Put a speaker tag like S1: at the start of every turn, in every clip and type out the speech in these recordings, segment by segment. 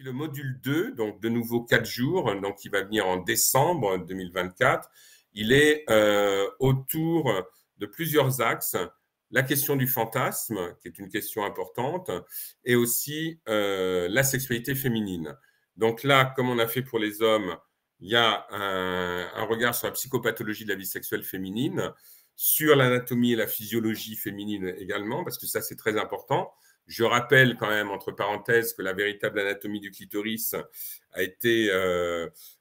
S1: puis le module 2, donc de nouveau 4 jours, donc qui va venir en décembre 2024, il est autour de plusieurs axes. La question du fantasme, qui est une question importante, et aussi la sexualité féminine. Donc là, comme on a fait pour les hommes, il y a un regard sur la psychopathologie de la vie sexuelle féminine, sur l'anatomie et la physiologie féminine également, parce que ça, c'est très important. Je rappelle quand même, entre parenthèses, que la véritable anatomie du clitoris a été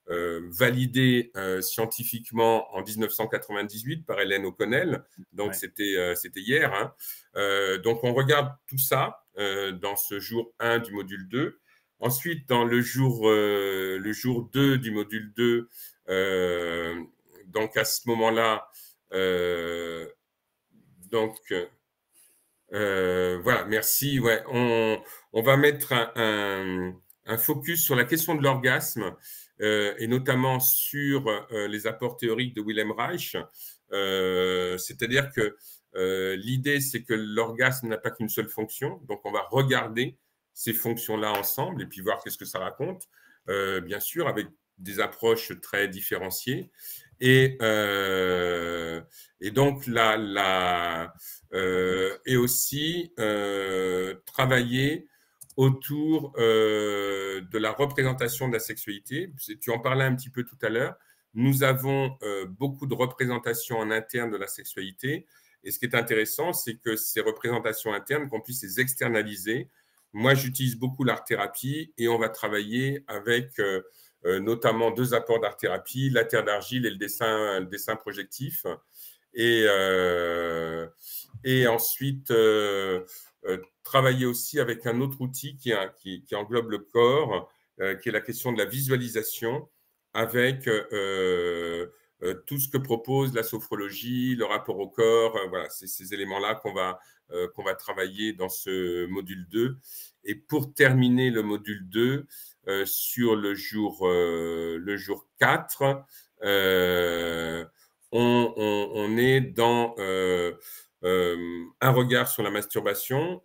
S1: validée scientifiquement en 1998 par Hélène O'Connell. Donc, c'était hier. Hein. Donc, on regarde tout ça dans ce jour 1 du module 2. Ensuite, dans le jour 2 du module 2, donc à ce moment-là, voilà, merci. Ouais, on va mettre un focus sur la question de l'orgasme et notamment sur les apports théoriques de Wilhelm Reich. C'est-à-dire que l'idée, c'est que l'orgasme n'a pas qu'une seule fonction. Donc, on va regarder ces fonctions-là ensemble et puis voir qu'est-ce que ça raconte, bien sûr, avec des approches très différenciées. Et donc, et aussi travailler autour de la représentation de la sexualité. Tu en parlais un petit peu tout à l'heure. Nous avons beaucoup de représentations en interne de la sexualité. Et ce qui est intéressant, c'est que ces représentations internes, qu'on puisse les externaliser. Moi, j'utilise beaucoup l'art-thérapie et on va travailler avec notamment 2 apports d'art-thérapie, la terre d'argile et le dessin projectif. Et ensuite, travailler aussi avec un autre outil qui englobe le corps, qui est la question de la visualisation avec tout ce que propose la sophrologie, le rapport au corps. Voilà, c'est ces éléments-là qu'on va travailler dans ce module 2. Et pour terminer le module 2, sur le jour 4, on est dans un regard sur la masturbation.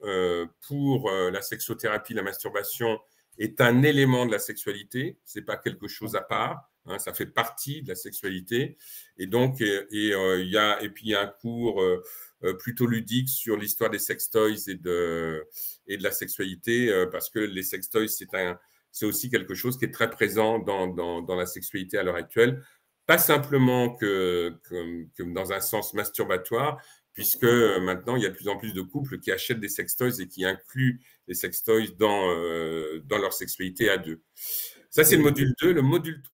S1: Pour la sexothérapie, la masturbation est un élément de la sexualité, c'est pas quelque chose à part, hein, ça fait partie de la sexualité. Et donc, il y a un cours plutôt ludique sur l'histoire des sextoys et de la sexualité, parce que les sextoys, c'est aussi quelque chose qui est très présent dans la sexualité à l'heure actuelle. Pas simplement que dans un sens masturbatoire, puisque maintenant, il y a de plus en plus de couples qui achètent des sextoys et qui incluent les sextoys dans leur sexualité à deux. Ça, c'est le module 2. Le module 3,